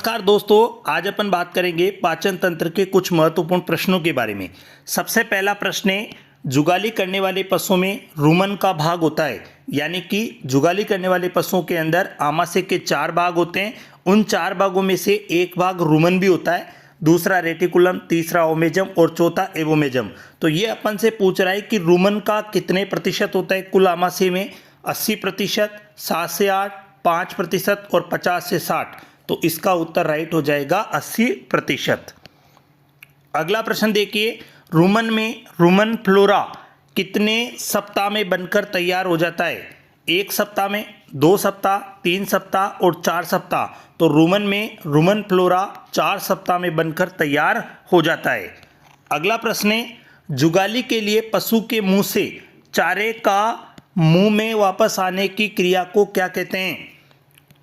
नमस्कार दोस्तों, आज अपन बात करेंगे पाचन तंत्र के कुछ महत्वपूर्ण प्रश्नों के बारे में। सबसे पहला प्रश्न है, जुगाली करने वाले पशुओं में रुमन का भाग होता है, यानी कि जुगाली करने वाले पशुओं के अंदर आमाशय के 4 भाग होते हैं। उन 4 भागों में से एक भाग रुमन भी होता है, दूसरा रेटिकुलम, तीसरा ओमेजम और चौथा एवोमेजम। तो ये अपन से पूछ रहा है कि रुमन का कितने प्रतिशत होता है कुल आमाशय में। 80%, 7 से 8, 5% और 50 से 60। तो इसका उत्तर राइट हो जाएगा 80%। अगला प्रश्न देखिए, रुमन में रुमन फ्लोरा कितने सप्ताह में बनकर तैयार हो जाता है? 1 सप्ताह में, 2 सप्ताह, 3 सप्ताह और 4 सप्ताह। तो रुमन में रुमन फ्लोरा 4 सप्ताह में बनकर तैयार हो जाता है। अगला प्रश्न है, जुगाली के लिए पशु के मुंह से चारे का मुंह में वापस आने की क्रिया को क्या कहते हैं?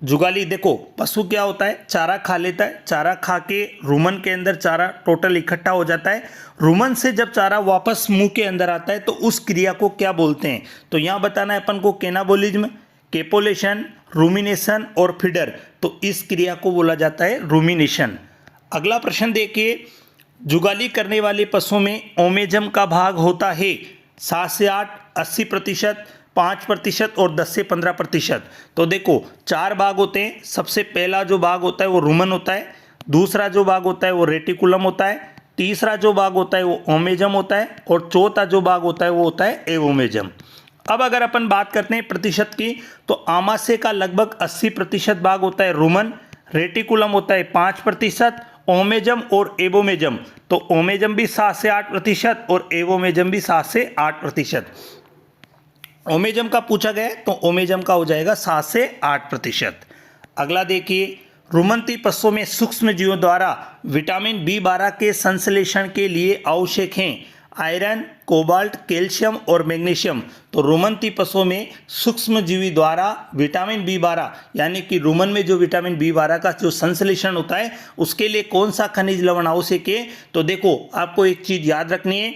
जुगाली, देखो पशु क्या होता है, चारा खा लेता है, चारा खा के रुमन के अंदर चारा टोटल इकट्ठा हो जाता है। रुमन से जब चारा वापस मुंह के अंदर आता है तो उस क्रिया को क्या बोलते हैं? तो यहाँ बताना है अपन को कैनाबोलिज्म, केपोलेशन, रूमिनेशन और फीडर। तो इस क्रिया को बोला जाता है रूमिनेशन। अगला प्रश्न देखिए, जुगाली करने वाले पशुओं में ओमेजम का भाग होता है 7 से 8, 80%, 5% और 10 से 15%। तो देखो 4 भाग होते हैं। सबसे पहला जो भाग होता है वो रुमन होता है, दूसरा जो भाग होता है वो रेटिकुलम होता है, तीसरा जो भाग होता है वो ओमेजम होता है और चौथा जो भाग होता है वो होता है एवोमेजम। अब अगर अपन बात करते हैं प्रतिशत की, तो आमाशय का लगभग 80% भाग होता है रुमन, रेटिकुलम होता है 5%, ओमेजम और एवोमेजम। तो ओमेजम भी 7 से 8% और एवोमेजम भी 7 से 8%। ओमेजम का पूछा गया तो ओमेजम का हो जाएगा 7 से 8%। अगला देखिए, रुमंती पशुओं में सूक्ष्म जीवों द्वारा विटामिन B12 के संश्लेषण के लिए आवश्यक हैं आयरन, कोबाल्ट, कैल्शियम और मैग्नीशियम। तो रुमंती पशुओं में सूक्ष्म जीवी द्वारा विटामिन B12 यानी कि रुमन में जो विटामिन B12 का जो संश्लेषण होता है उसके लिए कौन सा खनिज लवण आवश्यक है? तो देखो आपको एक चीज याद रखनी है,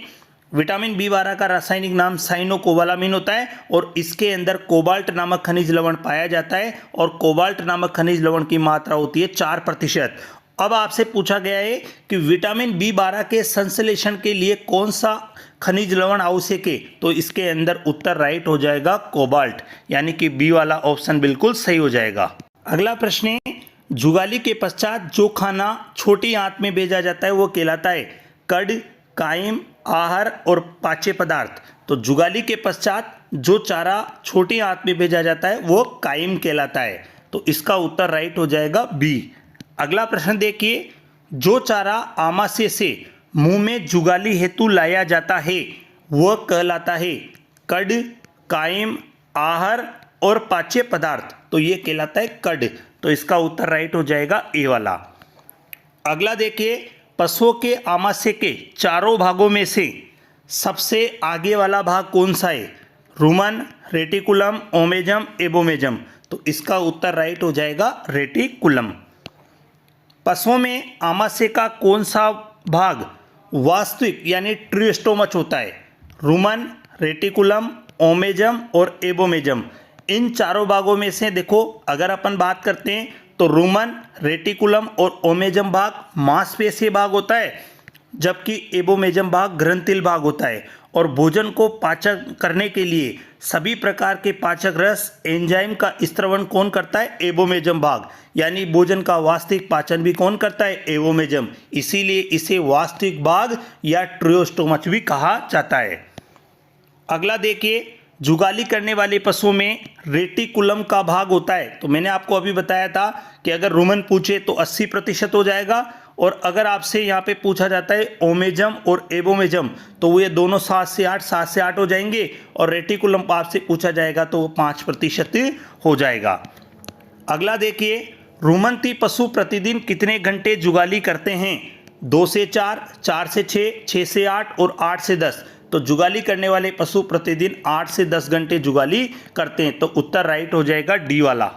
विटामिन B12 का रासायनिक नाम साइनोकोबालामिन होता है और इसके अंदर कोबाल्ट नामक खनिज लवण पाया जाता है और कोबाल्ट नामक खनिज लवण की मात्रा होती है 4%। अब आपसे पूछा गया है कि विटामिन B12 के संश्लेषण के लिए कौन सा खनिज लवण आवश्यक है? तो इसके अंदर उत्तर राइट हो जाएगा कोबाल्ट, यानी कि बी वाला ऑप्शन बिल्कुल सही हो जाएगा। अगला प्रश्न है, जुगाली के पश्चात जो खाना छोटी आंत में भेजा जाता है वो कहलाता है कड, कायम, आहार और पाच्य पदार्थ। तो जुगाली के पश्चात जो चारा छोटी आंत में भेजा जाता है वो कायम कहलाता है। तो इसका उत्तर राइट हो जाएगा बी। अगला प्रश्न देखिए, जो चारा आमाशय से मुंह में जुगाली हेतु लाया जाता है वह कहलाता है कड, कायम, आहार और पाच्य पदार्थ। तो ये कहलाता है कड। तो इसका उत्तर राइट हो जाएगा ए वाला। अगला देखिए, पशुओं के आमाशय के चारों भागों में से सबसे आगे वाला भाग कौन सा है? Ruman, reticulum, omasum, एवोमेजम। तो इसका उत्तर राइट हो जाएगा रेटिकुलम। पशुओं में आमाशय का कौन सा भाग वास्तविक यानी ट्रू स्टोमच होता है? रुमन, रेटिकुलम, ओमेजम और एवोमेजम। इन चारों भागों में से देखो अगर अपन बात करते हैं तो रुमन, रेटिकुलम और ओमेजम भाग मांसपेशीय भाग होता है, जबकि एवोमेजम भाग ग्रंथिल भाग होता है। और भोजन को पाचन करने के लिए सभी प्रकार के पाचक रस एंजाइम का स्त्रवण कौन करता है? एवोमेजम भाग। यानी भोजन का वास्तविक पाचन भी कौन करता है? एवोमेजम। इसीलिए इसे वास्तविक भाग या ट्रू स्टोमच भी कहा जाता है। अगला देखिए, जुगाली करने वाले पशुओं में रेटिकुलम का भाग होता है। तो मैंने आपको अभी बताया था कि अगर रुमन पूछे तो 80% हो जाएगा और अगर आपसे यहाँ पे पूछा जाता है ओमेजम और एवोमेजम तो ये दोनों 7 से 8 हो जाएंगे और रेटिकुलम आपसे पूछा जाएगा तो वो 5% हो जाएगा। अगला देखिए, रुमंती पशु प्रतिदिन कितने घंटे जुगाली करते हैं? 2 से 4, 4 से 6, 6 से 8 और 8 से 10। तो जुगाली करने वाले पशु प्रतिदिन 8 से 10 घंटे जुगाली करते हैं। तो उत्तर राइट हो जाएगा डी वाला।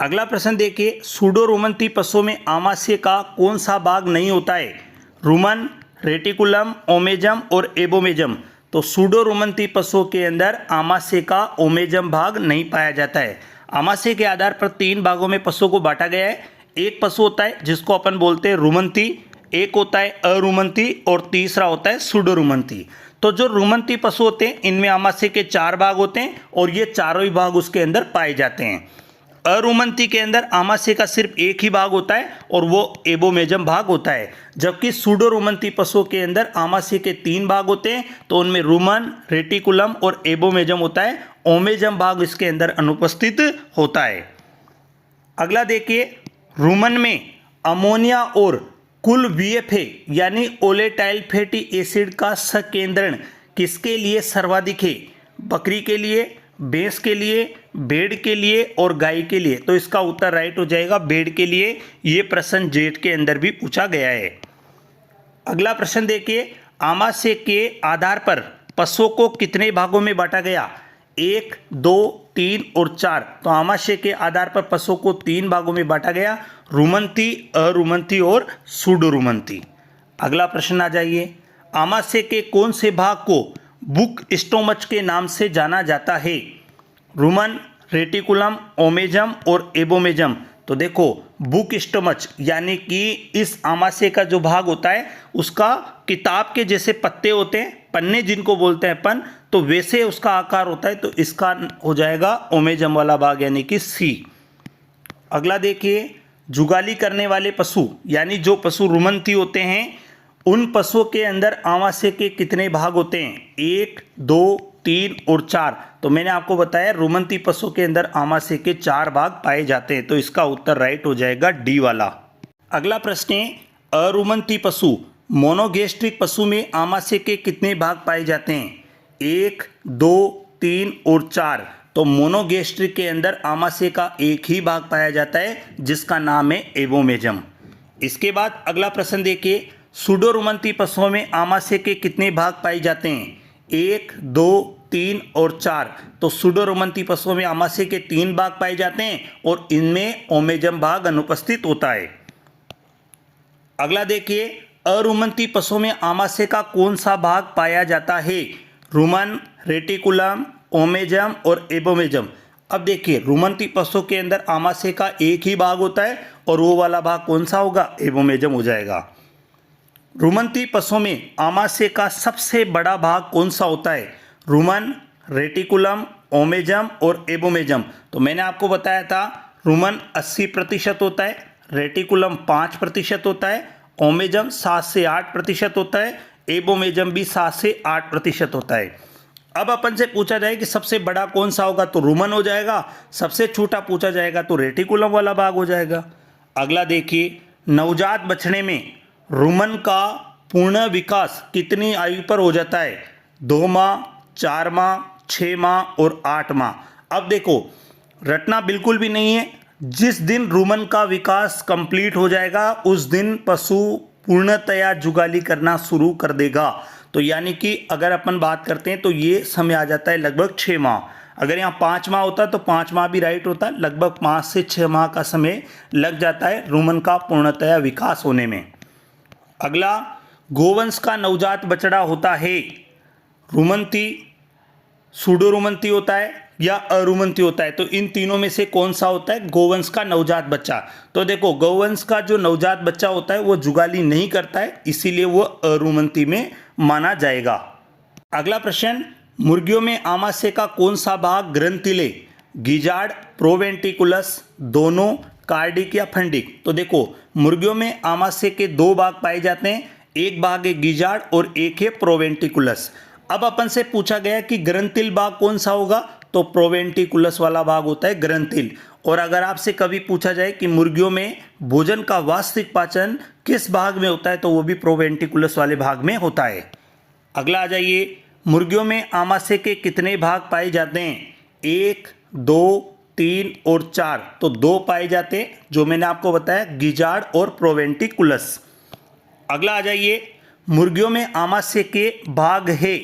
अगला प्रश्न देखिए, सूडो रुमंती पशुओं में आमाशय का कौन सा भाग नहीं होता है? रुमन, रेटिकुलम, ओमेजम और एवोमेजम। तो सूडो रुमंती पशुओं के अंदर आमाशय का ओमेजम भाग नहीं पाया जाता है। आमाशय के आधार पर 3 भागों में पशुओं को बांटा गया है। एक पशु होता है जिसको अपन बोलते हैं रुमंती, एक होता है अरुमंती और तीसरा होता है सुडोरुमंती। तो जो रुमंती पशु होते हैं इनमें आमाशय के 4 भाग होते हैं और ये चारों ही भाग उसके अंदर पाए जाते हैं। अरुमंती के अंदर आमाशय का सिर्फ एक ही भाग होता है और वो एबोमेजम भाग होता है, जबकि सुडोरुमंती पशुओं के अंदर आमाशय के 3 भाग होते हैं। तो उनमें रुमन, रेटिकुलम और एबोमेजम होता है, ओमेजम भाग इसके अंदर अनुपस्थित होता है। अगला देखिए, रुमन में अमोनिया और कुल VFA यानी ओलेटाइल फैटी एसिड का संकेंद्रण किसके लिए सर्वाधिक है? बकरी के लिए, भैंस के लिए, भेड़ के लिए और गाय के लिए। तो इसका उत्तर राइट हो जाएगा भेड़ के लिए। ये प्रश्न जेट के अंदर भी पूछा गया है। अगला प्रश्न देखिए, आमाशय के आधार पर पशुओं को कितने भागों में बांटा गया? 1, 2, 3 और 4। तो आमाशय के आधार पर पशुओं को 3 भागों में बांटा गया, रुमंती, अरुमंती और सुडोरुमंती। अगला प्रश्न आ जाइए, आमाशय के कौन से भाग को बुक स्टोमच के नाम से जाना जाता है? रुमन, रेटिकुलम, ओमेजम और एबोमेजम। तो देखो, बुक स्टोमच यानी कि इस आमाशय का जो भाग होता है उसका किताब के जैसे पत्ते होते हैं, पन्ने जिनको बोलते हैं अपन, तो वैसे उसका आकार होता है। तो इसका हो जाएगा ओमेजम वाला भाग यानी कि सी। अगला देखिए, जुगाली करने वाले पशु यानी जो पशु रुमंती होते हैं उन पशुओं के अंदर आमाशय के कितने भाग होते हैं? 1, 2, 3 और 4। तो मैंने आपको बताया रुमंती पशु के अंदर आमाशय के 4 भाग पाए जाते हैं। तो इसका उत्तर राइट हो जाएगा डी वाला। अगला प्रश्न है, अरुमंती पशु मोनोगैस्ट्रिक पशु में आमाशय के कितने भाग पाए जाते हैं? 1, 2, 3 और 4। तो मोनोगैस्ट्रिक के अंदर आमाशय का एक ही भाग पाया जाता है जिसका नाम है एबोमेजम। इसके बाद अगला प्रश्न देखिए, सुडोरुमंती पशुओं में आमाशय के कितने भाग पाए जाते हैं? 1, 2, 3 और 4। तो सुडोरुमंती पशुओं में आमाशय के 3 भाग पाए जाते हैं और इनमें ओमेजम भाग अनुपस्थित होता है। अगला देखिए, अरुमंती पशुओं में आमाशय का कौन सा भाग पाया जाता है? रुमन, रेटिकुलम, ओमेजम और एबोमेजम। अब देखिए, रुमंती पशुओं के अंदर आमाशय का एक ही भाग होता है और वो वाला भाग कौन सा होगा? एबोमेजम हो जाएगा। रुमंती पशुओं में आमाशय का सबसे बड़ा भाग कौन सा होता है? रुमन, रेटिकुलम, ओमेजम और एबोमेजम। तो मैंने आपको बताया था रुमन 80% होता है, रेटिकुलम 5% होता है, ओमेजम 7 से 8% होता है, एबोमेजम भी 7 से 8% होता है। अब अपन से पूछा जाए कि सबसे बड़ा कौन सा होगा, तो रुमन हो जाएगा। सबसे छोटा पूछा जाएगा तो रेटिकुलम वाला भाग हो जाएगा। अगला देखिए, नवजात बछड़े में रुमन का पूर्ण विकास कितनी आयु पर हो जाता है? 2 माह, 4 माह, 6 माह और 8 माह। अब देखो, रटना बिल्कुल भी नहीं है। जिस दिन रुमन का विकास कंप्लीट हो जाएगा उस दिन पशु पूर्णतया जुगाली करना शुरू कर देगा। तो यानी कि अगर अपन बात करते हैं तो ये समय आ जाता है लगभग 6 माह। अगर यहाँ 5 माह होता तो 5 माह भी राइट होता, लगभग 5 से 6 माह का समय लग जाता है रुमन का पूर्णतया विकास होने में। अगला, गोवंश का नवजात बछड़ा होता है रुमंती, सुडोरुमंती होता है या अरुमंती होता है? तो इन तीनों में से कौन सा होता है गोवंश का नवजात बच्चा? तो देखो, गोवंश का जो नवजात बच्चा होता है वो जुगाली नहीं करता है, इसीलिए वो अरुमंती में माना जाएगा। अगला प्रश्न, मुर्गियों में आमाशय का कौन सा भाग ग्रंथिले? गिजार्ड, प्रोवेंटिकुलस, दोनों, कार्डिक या फंडिक? तो देखो, मुर्गियों में आमाशय के 2 भाग पाए जाते हैं, एक भाग है गिजार्ड और एक है प्रोवेंटिकुलस। अब अपन से पूछा गया कि ग्रंथिल भाग कौन सा होगा, तो प्रोवेंटिकुलस वाला भाग होता है ग्रंथिल। और अगर आपसे कभी पूछा जाए कि मुर्गियों में भोजन का वास्तविक पाचन किस भाग में होता है, तो वो भी प्रोवेंटिकुलस वाले भाग में होता है। अगला आ जाइए, मुर्गियों में आमाशय के कितने भाग पाए जाते हैं? 1, 2, 3 और 4। तो 2 पाए जाते हैं, जो मैंने आपको बताया, गिजार्ड और प्रोवेंटिकुलस। अगला आ जाइए, मुर्गियों में आमाशय के भाग है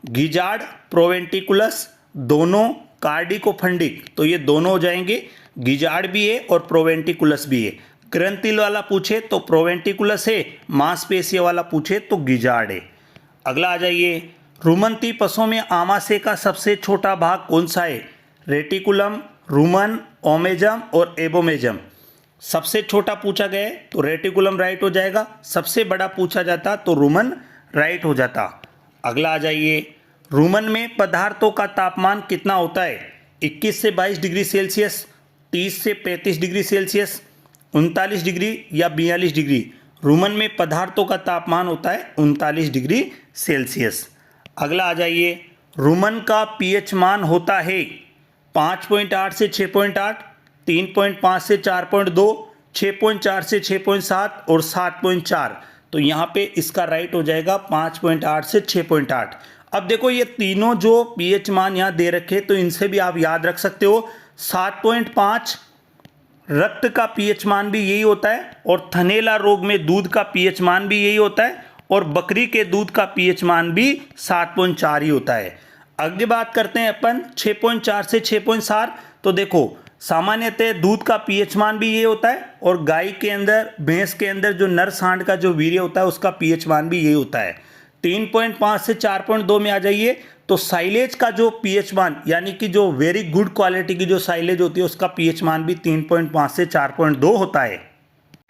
गिजार्ड, प्रोवेंटिकुलस, दोनों, कार्डिक और फंडिक। तो ये दोनों हो जाएंगे, गिजार्ड भी है और प्रोवेंटिकुलस भी है। ग्रंथिल वाला पूछे तो प्रोवेंटिकुलस है, मांसपेशी वाला पूछे तो गिजार्ड है। अगला आ जाइए, रुमंती पशुओं में आमाशय का सबसे छोटा भाग कौन सा है? रेटिकुलम, रुमन, ओमेजम और एबोमेजम। सबसे छोटा पूछा गया है तो रेटिकुलम राइट हो जाएगा, सबसे बड़ा पूछा जाता तो रुमन राइट हो जाता। अगला आ जाइए, रुमन में पदार्थों का तापमान कितना होता है? 21 से 22 डिग्री सेल्सियस, 30 से 35 डिग्री सेल्सियस, 39 डिग्री या 42 डिग्री। रुमन में पदार्थों का तापमान होता है 39 डिग्री सेल्सियस। अगला आ जाइए, रुमन का पीएच मान होता है 5.8 से 6.8, 3.5 से 4.2, 6.4 से 6.7 और 7.4। तो यहाँ पे इसका राइट हो जाएगा 5.8 से 6.8। अब देखो ये तीनों जो पीएच मान यहाँ दे रखे तो इनसे भी आप याद रख सकते हो। 7.5 रक्त का पीएच मान भी यही होता है और थनैला रोग में दूध का पीएच मान भी यही होता है और बकरी के दूध का पीएच मान भी 7.4 ही होता है। अगली बात करते हैं अपन 6.4 से 6.7। तो देखो सामान्यतः दूध का पीएच मान भी ये होता है और गाय के अंदर, भैंस के अंदर जो नर सांड का जो वीर्य होता है उसका पीएच मान भी यही होता है। 3.5 से 4.2 में आ जाइए तो साइलेज का जो पीएच मान यानी कि जो वेरी गुड क्वालिटी की जो साइलेज होती है उसका पीएच मान भी 3.5 से 4.2 होता है।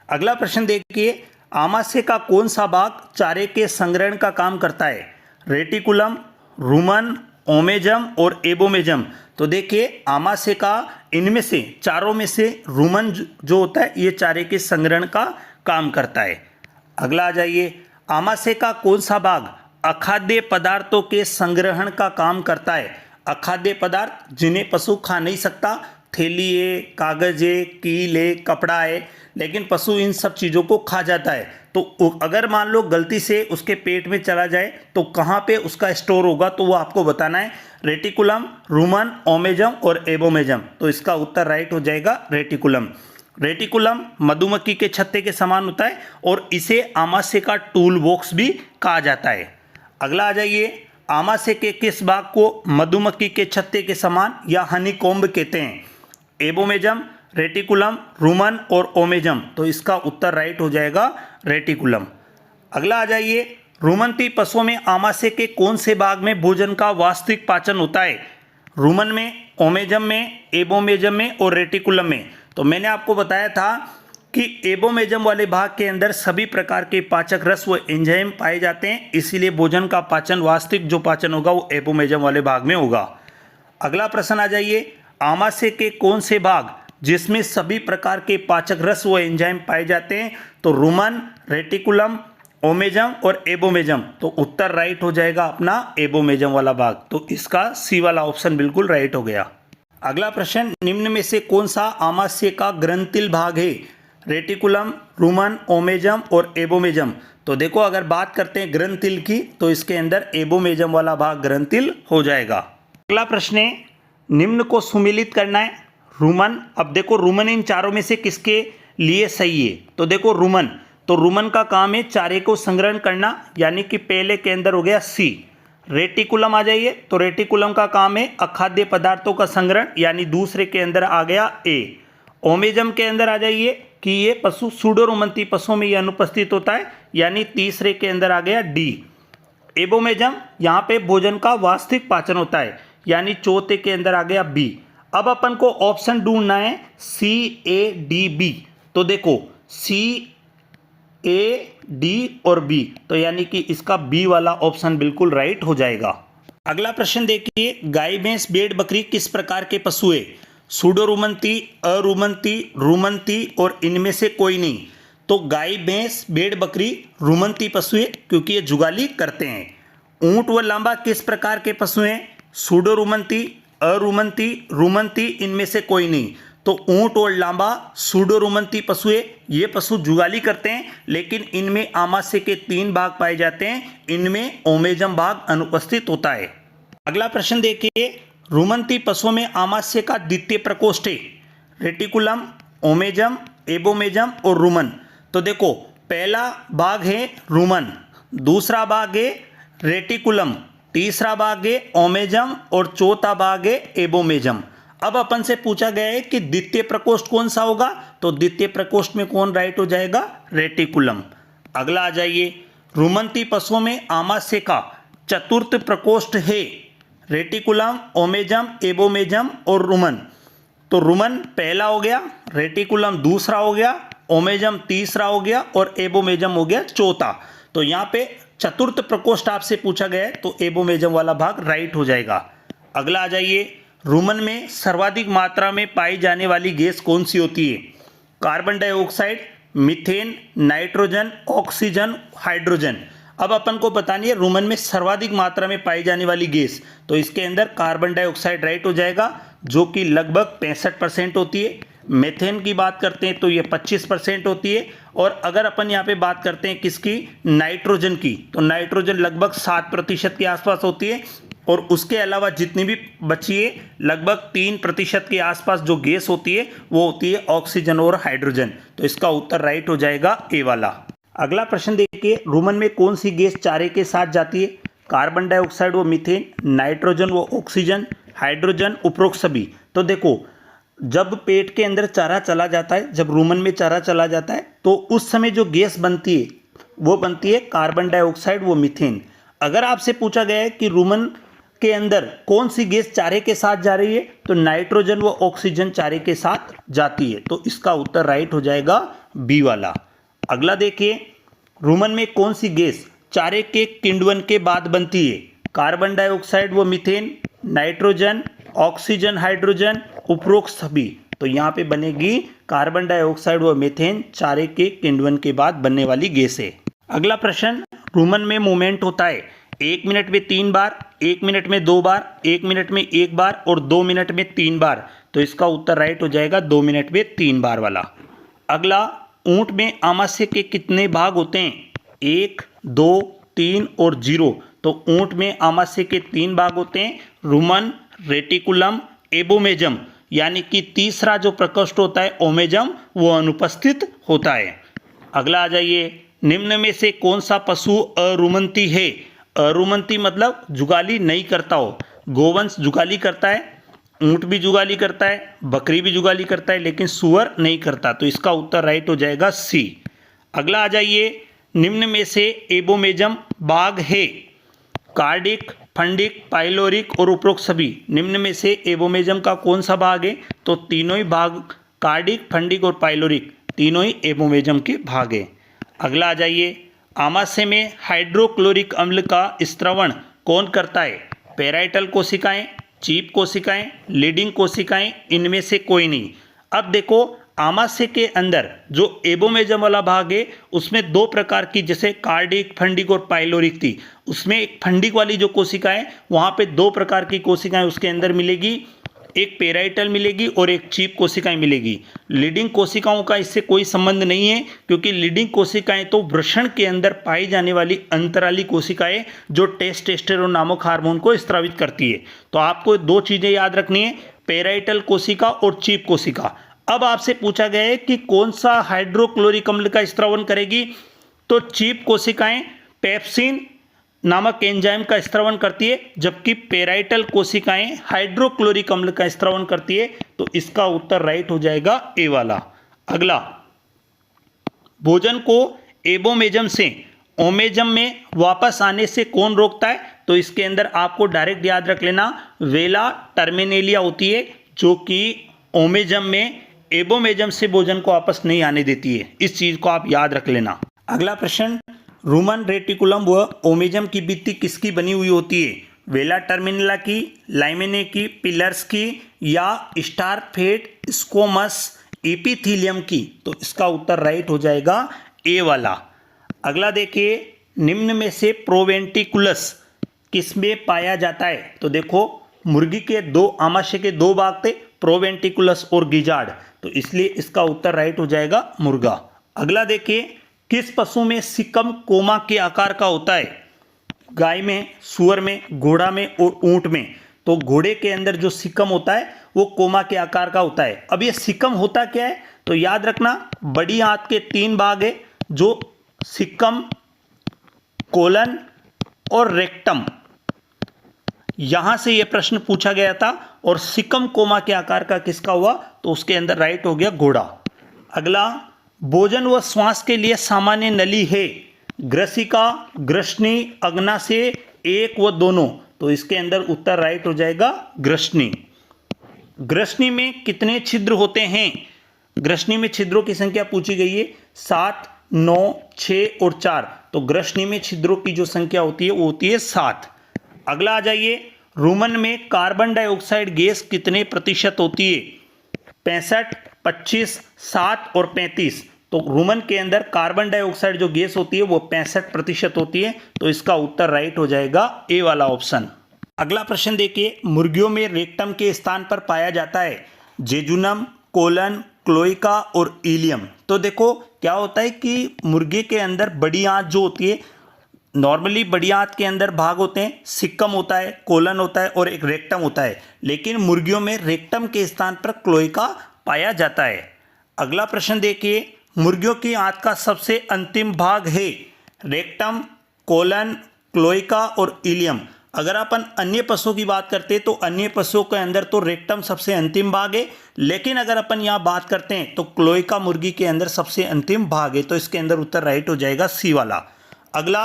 अगला प्रश्न देखिए, आमाशय का कौन सा भाग चारे के संग्रहण का काम करता है? रेटिकुलम, रुमन, ओमेजम और एबोमेजम। तो देखिए आमाशय का इनमें से चारों में से रुमन जो होता है ये चारे के संग्रहण का काम करता है। अगला आ जाइए, आमाशय का कौन सा भाग अखाद्य पदार्थों के संग्रहण का काम करता है? अखाद्य पदार्थ जिन्हें पशु खा नहीं सकता, थैली है, कागज है, कील है, कपड़ा है, लेकिन पशु इन सब चीज़ों को खा जाता है। तो अगर मान लो गलती से उसके पेट में चला जाए तो कहाँ पे उसका स्टोर होगा तो वो आपको बताना है। रेटिकुलम, रुमन, ओमेजम और एबोमेजम। तो इसका उत्तर राइट हो जाएगा रेटिकुलम। रेटिकुलम मधुमक्खी के छत्ते के समान होता है और इसे आमाशय का टूल बॉक्स भी कहा जाता है। अगला आ जाइए, आमाशय के किस भाग को मधुमक्खी के छत्ते के समान या हनीकॉम्ब कहते हैं? एबोमेजम, रेटिकुलम, रुमन और ओमेजम। तो इसका उत्तर राइट हो जाएगा रेटिकुलम। अगला आ जाइए, रुमंती पशुओं में आमाशय के कौन से भाग में भोजन का वास्तविक पाचन होता है? रुमन में, ओमेजम में, एबोमेजम में और रेटिकुलम में। तो मैंने आपको बताया था कि एबोमेजम वाले भाग के अंदर सभी प्रकार के पाचक रस व एंजाइम पाए जाते हैं, इसीलिए भोजन का पाचन, वास्तविक जो पाचन होगा वो एबोमेजम वाले भाग में होगा। अगला प्रश्न आ जाइए, आमाशय के कौन से भाग जिसमें सभी प्रकार के पाचक रस व एंजाइम पाए जाते हैं? तो रुमन, रेटिकुलम, ओमेजम और एबोमेजम। तो उत्तर राइट हो जाएगा अपना एबोमेजम वाला भाग। तो इसका सी वाला ऑप्शन बिल्कुल राइट हो गया। अगला प्रश्न, निम्न में से कौन सा आमाशय का ग्रंथिल भाग है? रेटिकुलम, रुमन, ओमेजम और एबोमेजम। तो देखो अगर बात करते हैं ग्रंथिल की तो इसके अंदर एबोमेजम वाला भाग ग्रंथिल हो जाएगा। अगला प्रश्न है, निम्न को सुमेलित करना है। रुमन, अब देखो रुमन इन चारों में से किसके लिए सही है? तो देखो रुमन, तो रुमन का काम है चारे को संग्रहण करना, यानी कि पहले के अंदर हो गया सी। रेटिकुलम आ जाइए, तो रेटिकुलम का काम है अखाद्य पदार्थों का संग्रहण, यानी दूसरे के अंदर आ गया ए। ओमेजम के अंदर आ जाइए कि ये पशु सूडोरुमंती पशुओं में ये अनुपस्थित होता है, यानी तीसरे के अंदर आ गया डी। एबोमेजम यहाँ पे भोजन का वास्तविक पाचन होता है, यानी चौथे के अंदर आ गया बी। अब अपन को ऑप्शन ढूंढना है सी, ए, डी, बी। तो देखो सी, ए, डी और बी, तो यानी कि इसका बी वाला ऑप्शन बिल्कुल राइट हो जाएगा। अगला प्रश्न देखिए, गाय, भैंस, भेड़, बकरी किस प्रकार के पशु है? सूडोरुमंती, अरुमंती, रुमंती और इनमें से कोई नहीं। तो गाय, भैंस, भेड़, बकरी रुमंती पशु है क्योंकि ये जुगाली करते हैं। ऊंट व लांबा किस प्रकार के पशु हैं? सूडोरुमंती, अरुमंती, रुमंती, इनमें से कोई नहीं। तो ऊंट और लांबा सूडोरुमंती पशु है, ये पशु जुगाली करते हैं, लेकिन इनमें आमाशय के 3 भाग पाए जाते हैं, इनमें ओमेजम भाग अनुपस्थित होता है। अगला प्रश्न देखिए, रुमंती पशुओं में आमाशय का द्वितीय प्रकोष्ठ है? रेटिकुलम, ओमेजम, एबोमेजम और रुमन। तो देखो पहला भाग है रुमन, दूसरा भाग है रेटिकुलम, तीसरा भाग है ओमेजम और चौथा भाग है एबोमेजम। अब अपन से पूछा गया है कि द्वितीय प्रकोष्ठ कौन सा होगा? तो द्वितीय प्रकोष्ठ में कौन राइट हो जाएगा? रेटिकुलम। अगला आ जाइए, रुमंती पशुओं में आमाशय का चतुर्थ प्रकोष्ठ है? रेटिकुलम, ओमेजम, एबोमेजम और रुमन। तो रुमन पहला हो गया, रेटिकुलम दूसरा हो गया, ओमेजम तीसरा हो गया और एबोमेजम हो गया चौथा। तो यहाँ पे चतुर्थ प्रकोष्ठ आपसे पूछा गया है तो एबोमेजम वाला भाग राइट हो जाएगा। अगला आ जाइए, रुमन में सर्वाधिक मात्रा में पाई जाने वाली गैस कौन सी होती है? Carbon dioxide, methane, nitrogen, oxygen, hydrogen. अब अपन को बतानी है रुमन में सर्वाधिक मात्रा में पाई जाने वाली गैस, तो इसके अंदर कार्बन डाइऑक्साइड राइट हो जाएगा जो कि लगभग 65% होती है। मीथेन की बात करते हैं तो ये 25% होती है। और अगर अपन यहाँ पे बात करते हैं किसकी, नाइट्रोजन की, तो नाइट्रोजन लगभग 7% के आसपास होती है। और उसके अलावा जितनी भी बची है लगभग 3% के आसपास जो गैस होती है वो होती है ऑक्सीजन और हाइड्रोजन। तो इसका उत्तर राइट हो जाएगा ए वाला। अगला प्रश्न देखिए, रुमन में कौन सी गैस चारे के साथ जाती है? कार्बन डाइऑक्साइड व मीथेन, नाइट्रोजन व ऑक्सीजन, हाइड्रोजन, उपरोक्त सभी। तो देखो, जब पेट के अंदर चारा चला जाता है, जब रुमन में चारा चला जाता है तो उस समय जो गैस बनती है वो बनती है कार्बन डाइऑक्साइड व मीथेन। अगर आपसे पूछा गया है कि रुमन के अंदर कौन सी गैस चारे के साथ जा रही है, तो नाइट्रोजन व ऑक्सीजन चारे के साथ जाती है। तो इसका उत्तर राइट हो जाएगा बी वाला। अगला देखिए, रुमन में कौन सी गैस चारे के किण्वन के बाद बनती है? कार्बन डाइऑक्साइड व मीथेन, नाइट्रोजन, ऑक्सीजन, हाइड्रोजन, उपरोक्त सभी। तो यहाँ पे बनेगी कार्बन डाइऑक्साइड व मीथेन चारे के किण्वन के बाद बनने वाली गैस है। अगला प्रश्न, रुमन में मूवमेंट होता है 1 मिनट में 3 बार, 1 मिनट में 2 बार, 1 मिनट में 1 बार और 2 मिनट में 3 बार। तो इसका उत्तर राइट हो जाएगा 2 मिनट में 3 बार वाला। अगला, ऊंट में आमाशय के कितने भाग होते हैं? 1, 2, 3 और 0। तो ऊंट में आमाशय के 3 भाग होते हैं, रुमन, रेटिकुलम, एबोमेजम, यानी कि तीसरा जो प्रकोष्ठ होता है ओमेजम वो अनुपस्थित होता है। अगला आ जाइए, निम्न में से कौन सा पशु अरुमंती है? अरुमंती मतलब जुगाली नहीं करता हो। गोवंश जुगाली करता है, ऊंट भी जुगाली करता है, बकरी भी जुगाली करता है, लेकिन सुअर नहीं करता। तो इसका उत्तर राइट हो जाएगा सी। अगला आ जाइए, निम्न में से एबोमेजम भाग है? कार्डिक, फंडिक, पाइलोरिक और उपरोक्त सभी। निम्न में से एबोमेजम का कौन सा भाग है? तो तीनों ही भाग, कार्डिक, फंडिक और पाइलोरिक, तीनों ही एबोमेजम के भाग है। अगला आ जाइए, आमाशय में हाइड्रोक्लोरिक अम्ल का स्त्रवण कौन करता है? पेराइटल कोशिकाएं, चीप कोशिकाएं, लीडिंग कोशिकाएं, इनमें से कोई नहीं। अब देखो, आमाशय के अंदर जो एबोमेजम वाला भाग है उसमें 2 प्रकार की, जैसे कार्डिक, फंडिक और पाइलोरिक थी, उसमें एक फंडिक वाली जो कोशिका है वहाँ पे 2 प्रकार की कोशिकाएं उसके अंदर मिलेगी, एक पेराइटल मिलेगी और एक चीप कोशिकाएं मिलेगी। लीडिंग कोशिकाओं का इससे कोई संबंध नहीं है, क्योंकि लीडिंग कोशिकाएं तो वृषण के अंदर पाई जाने वाली अंतराली कोशिकाएं जो टेस्टोस्टेरोन नामक हार्मोन को स्रावित करती है। तो आपको 2 चीज़ें याद रखनी है, पेराइटल कोशिका और चीप कोशिका। अब आपसे पूछा गया है कि कौन सा हाइड्रोक्लोरिक अम्ल का स्रावन करेगी, तो चीप कोशिकाएं पेप्सिन नामक एंजाइम का स्रावन करती है, जबकि पेराइटल कोशिकाएं हाइड्रोक्लोरिक अम्ल का स्रावन करती है। तो इसका उत्तर राइट हो जाएगा ए वाला। अगला, भोजन को एबोमेजम से ओमेजम में वापस आने से कौन रोकता है? तो इसके अंदर आपको डायरेक्ट याद रख लेना, वेला टर्मिनेलिया होती है जो कि ओमेजम में एबोमेजम से भोजन को वापस नहीं आने देती है। इस चीज को आप याद रख लेना। अगला प्रश्न, रुमन, रेटिकुलम व ओमेजम की भित्ति किसकी बनी हुई होती है? वेला टर्मिनेला की, लाइमेने की, पिलर्स की या स्टारफेट, स्कोमस, एपिथीलियम की। तो इसका उत्तर राइट हो जाएगा ए वाला। अगला देखिए, निम्न में से प्रोवेंटिकुलस किसमें पाया जाता है? तो देखो, मुर्गी के 2 आमाशय के 2 भाग थे, प्रोवेंटिकुलस और गिजार्ड, तो इसलिए इसका उत्तर राइट हो जाएगा मुर्गा। अगला देखिए, किस पशु में सिकम कोमा के आकार का होता है? गाय में, सुअर में, घोड़ा में और ऊंट में। तो घोड़े के अंदर जो सिकम होता है वो कोमा के आकार का होता है। अब ये सिकम होता क्या है? तो याद रखना, बड़ी आंत के 3 भाग है, जो सिकम, कोलन और रेक्टम। यहां से यह प्रश्न पूछा गया था और सिकम कोमा के आकार का किसका हुआ? तो उसके अंदर राइट हो गया घोड़ा। अगला, भोजन व श्वास के लिए सामान्य नली है? ग्रसिका, ग्रसनी, अग्नाशय, एक व दोनों। तो इसके अंदर उत्तर राइट हो जाएगा ग्रसनी। ग्रसनी में कितने छिद्र होते हैं? ग्रसनी में छिद्रों की संख्या पूछी गई है 7, 9, 6 और 4। तो ग्रसनी में छिद्रों की जो संख्या होती है वो होती है 7। अगला आ जाइए, रुमन में कार्बन डाइऑक्साइड गैस कितने प्रतिशत होती है? 65, 25, 7 और 35। तो रुमन के अंदर कार्बन डाइऑक्साइड जो गैस होती है वो 65% होती है। तो इसका उत्तर राइट हो जाएगा ए वाला ऑप्शन। अगला प्रश्न देखिए, मुर्गियों में रेक्टम के स्थान पर पाया जाता है जेजुनम, कोलन, क्लोइका और इलियम। तो देखो क्या होता है कि मुर्गे के अंदर बड़ी आंत जो होती है, नॉर्मली बड़ी आंत के अंदर भाग होते हैं, सिक्कम होता है, कोलन होता है और एक रेक्टम होता है, लेकिन मुर्गियों में रेक्टम के स्थान पर क्लोइका पाया जाता है। अगला प्रश्न देखिए, मुर्गियों की आंत का सबसे अंतिम भाग है रेक्टम, कोलन, क्लोइका और इलियम। अगर अपन अन्य पशुओं की बात करते हैं तो अन्य पशुओं के अंदर तो रेक्टम सबसे अंतिम भाग है, लेकिन अगर अपन यहाँ बात करते हैं तो क्लोइका मुर्गी के अंदर सबसे अंतिम भाग है। तो इसके अंदर उत्तर राइट हो जाएगा सी वाला। अगला,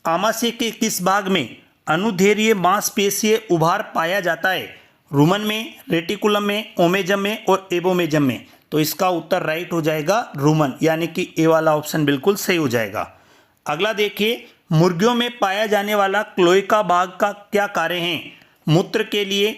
आमाशय के किस भाग में अनुदैर्ध्य मांसपेशीय उभार पाया जाता है? रुमन में, रेटिकुलम में, ओमेजम में और एबोमेजम में। तो इसका उत्तर राइट हो जाएगा रुमन, यानी कि ए वाला ऑप्शन बिल्कुल सही हो जाएगा। अगला देखिए, मुर्गियों में पाया जाने वाला क्लोइका भाग का क्या कार्य है? मूत्र के लिए,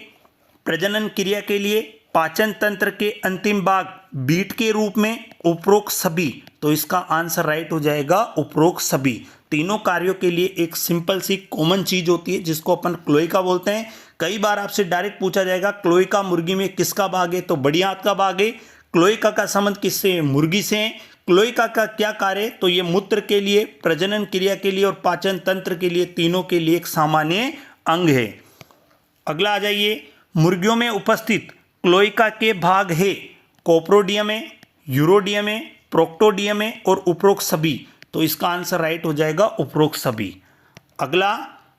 प्रजनन क्रिया के लिए, पाचन तंत्र के अंतिम भाग, बीट के रूप में, उपरोक्त सभी। तो इसका आंसर राइट हो जाएगा उपरोक्त सभी। तीनों कार्यों के लिए एक सिंपल सी कॉमन चीज होती है जिसको अपन क्लोइका बोलते हैं। कई बार आपसे डायरेक्ट पूछा जाएगा क्लोइका मुर्गी में किसका भाग है? तो बड़ी आंत का भाग है। क्लोइका का संबंध किससे है? मुर्गी से है। क्लोइका का क्या कार्य? तो ये मूत्र के लिए, प्रजनन क्रिया के लिए और पाचन तंत्र के लिए, तीनों के लिए एक सामान्य अंग है। अगला आ जाइए, मुर्गियों में उपस्थित क्लोइका के भाग है कोप्रोडियम में, यूरोडियम में, प्रोक्टोडियम में और उपरोक्त सभी। तो इसका आंसर राइट हो जाएगा उपरोक्त सभी। अगला,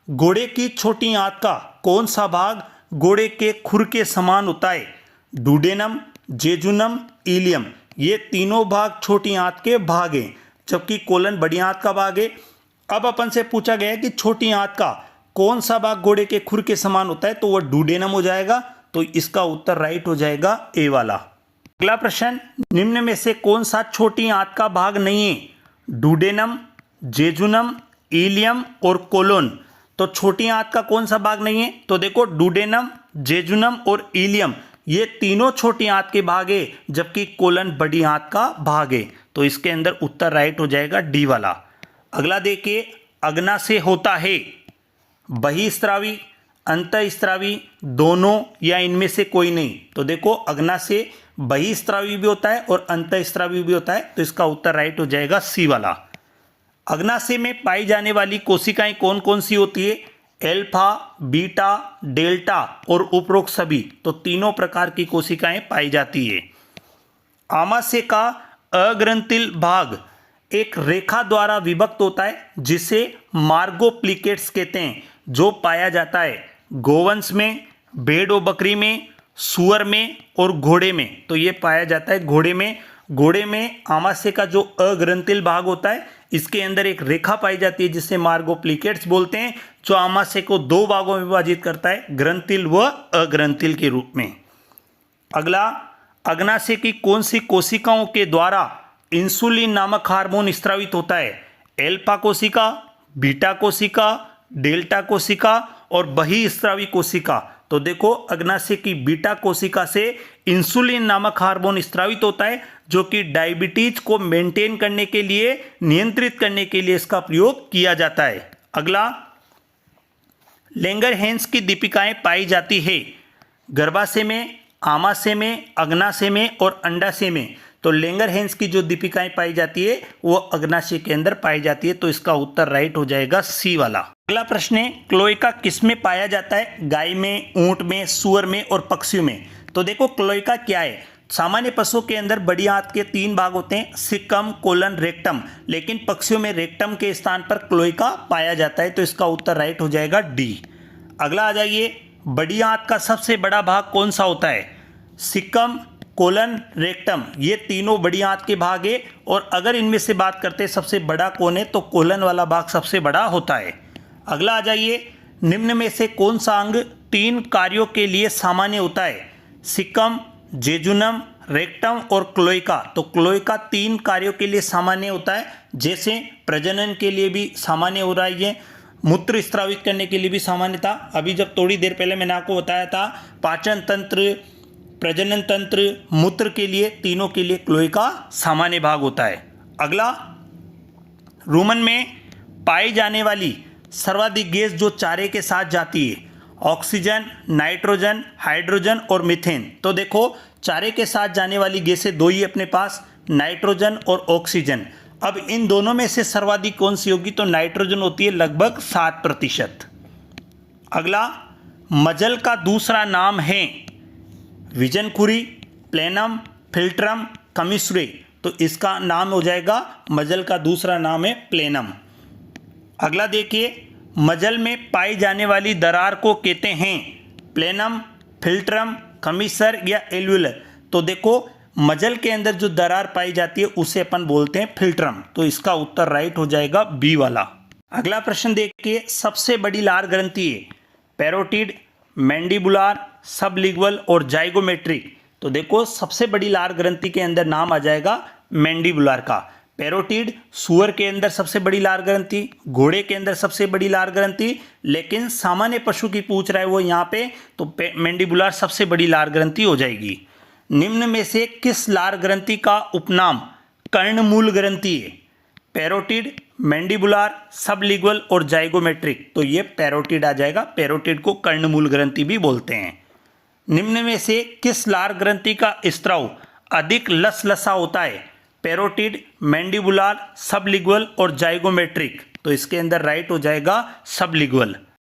घोड़े की छोटी आंत का कौन सा भाग घोड़े के खुर के समान होता है? Duodenum, jejunum, ileum. ये तीनों भाग छोटी आंत के भाग हैं, जबकि कोलन बड़ी आंत का भाग है। अब अपन से पूछा गया है कि छोटी आंत का कौन सा भाग घोड़े के खुर के समान होता है? तो वह डुडेनम हो जाएगा। तो इसका उत्तर राइट हो जाएगा ए वाला। अगला प्रश्न, निम्न में से कौन सा छोटी आंत का भाग नहीं है? डुडेनम, जेजुनम, इलियम और कोलोन। तो छोटी आंत का कौन सा भाग नहीं है? तो देखो डुडेनम, जेजुनम और इलियम ये तीनों छोटी आंत के भाग है, जबकि कोलन बड़ी आंत का भाग है। तो इसके अंदर उत्तर राइट हो जाएगा डी वाला। अगला देखिए, अग्नाशय होता है बहिस्रावी, अंतःस्रावी, दोनों या इनमें से कोई नहीं। तो देखो अग्नाशय बहिस्रावी भी होता है और अंतःस्रावी भी होता है। तो इसका उत्तर राइट हो जाएगा सी वाला। अग्नाशय में पाई जाने वाली कोशिकाएं कौन कौन सी होती है? एल्फा, बीटा, डेल्टा और उपरोक्त सभी। तो तीनों प्रकार की कोशिकाएं पाई जाती है। आमाशय का अग्रंथिल भाग एक रेखा द्वारा विभक्त होता है जिसे मार्गोप्लिकेट्स कहते हैं, जो पाया जाता है गोवंश में, भेड़ और बकरी में, सुअर में और घोड़े में। तो ये पाया जाता है घोड़े में। घोड़े में आमाशय का जो अग्रंथिल भाग होता है, इसके अंदर एक रेखा पाई जाती है जिसे मार्गोप्लिकेट्स बोलते हैं, जो आमाशय को दो भागों में विभाजित करता है, ग्रंथिल व अग्रंथिल के रूप में। अगला, अग्नाशय की कौन सी कोशिकाओं के द्वारा इंसुलिन नामक हार्मोन स्रावित होता है? एल्फा कोशिका, बीटा कोशिका, डेल्टा कोशिका और बहिस्रावी कोशिका। तो देखो अग्नाशय की बीटा कोशिका से इंसुलिन नामक हार्मोन स्रावित होता है, जो कि डायबिटीज को मेंटेन करने के लिए, नियंत्रित करने के लिए इसका प्रयोग किया जाता है। अगला, लैंगरहैंस की दीपिकाएं पाई जाती है गर्भाशय में, आमाशय में, अग्नाशय में और अंडाशय में। तो लैंगरहैंस की जो दीपिकाएं पाई जाती है वो अग्नाशय के अंदर पाई जाती है। तो इसका उत्तर राइट हो जाएगा सी वाला। अगला प्रश्न है, क्लोइका किस में पाया जाता है? गाय में, ऊंट में, सुअर में और पक्षियों में। तो देखो क्लोइका क्या है? सामान्य पशुओं के अंदर बड़ी आंत के 3 भाग होते हैं, सिक्कम, कोलन, रेक्टम, लेकिन पक्षियों में रेक्टम के स्थान पर क्लोइका पाया जाता है। तो इसका उत्तर राइट हो जाएगा डी। अगला आ जाइए, बड़ी आंत का सबसे बड़ा भाग कौन सा होता है? सिक्कम, कोलन, रेक्टम, ये तीनों बड़ी आंत के भाग है। और अगर इनमें से बात करते हैं सबसे बड़ा कौन है, तो कोलन वाला भाग सबसे बड़ा होता है। अगला आ जाइए, निम्न में से कौन सा अंग 3 कार्यों के लिए सामान्य होता है? सिकम, जेजुनम, रेक्टम और क्लोइका। तो क्लोइका 3 कार्यों के लिए सामान्य होता है, जैसे प्रजनन के लिए भी सामान्य हो रहा है, ये मूत्र स्त्रावित करने के लिए भी सामान्य था। अभी जब थोड़ी देर पहले मैंने आपको बताया था पाचन तंत्र, प्रजनन तंत्र, मूत्र के लिए, तीनों के लिए क्लोइका सामान्य भाग होता है। अगला, रुमन में पाई जाने वाली सर्वाधिक गैस जो चारे के साथ जाती है, ऑक्सीजन, नाइट्रोजन, हाइड्रोजन और मीथेन। तो देखो चारे के साथ जाने वाली गैसें 2 ही अपने पास, नाइट्रोजन और ऑक्सीजन। अब इन दोनों में से सर्वाधिक कौन सी होगी? तो नाइट्रोजन होती है, लगभग 7%। अगला, मजल का दूसरा नाम है विजनखुरी, प्लेनम, फिल्ट्रम, कमिश्रे। तो इसका नाम हो जाएगा, मजल का दूसरा नाम है प्लेनम। अगला देखिए, मजल में पाई जाने वाली दरार को कहते हैं प्लेनम, फिल्ट्रम, कमिश्र या एल्वुलर। तो देखो मजल के अंदर जो दरार पाई जाती है उसे अपन बोलते हैं फिल्ट्रम। तो इसका उत्तर राइट हो जाएगा बी वाला। अगला प्रश्न देखिए, सबसे बड़ी लार ग्रंथि है पैरोटिड, मैंडिबुलर, सबलिंगुअल और जाइगोमेट्रिक। तो देखो सबसे बड़ी लार ग्रंथि के अंदर नाम आ जाएगा मैंडिबुलर का। पैरोटिड सुअर के अंदर सबसे बड़ी लार ग्रंथि, घोड़े के अंदर सबसे बड़ी लार ग्रंथि, लेकिन सामान्य पशु की पूछ रहा है वो यहाँ पे, तो मैंडिबुलर सबसे बड़ी लार ग्रंथि हो जाएगी। निम्न में से किस लार ग्रंथि का उपनाम कर्णमूल ग्रंथि है? पैरोटिड, मैंडिबुलर, सबलिंगुअल और जाइगोमेट्रिक। तो ये पैरोटिड आ जाएगा, पैरोटिड को कर्णमूल ग्रंथि भी बोलते हैं। निम्न में से किस लार ग्रंथि का स्त्राव अधिक लसलसा होता है? पैरोटिड, मैंडिबुलर, सबलिंगुअल और जाइगोमेट्रिक। तो इसके अंदर राइट हो जाएगा सबलिंगुअल।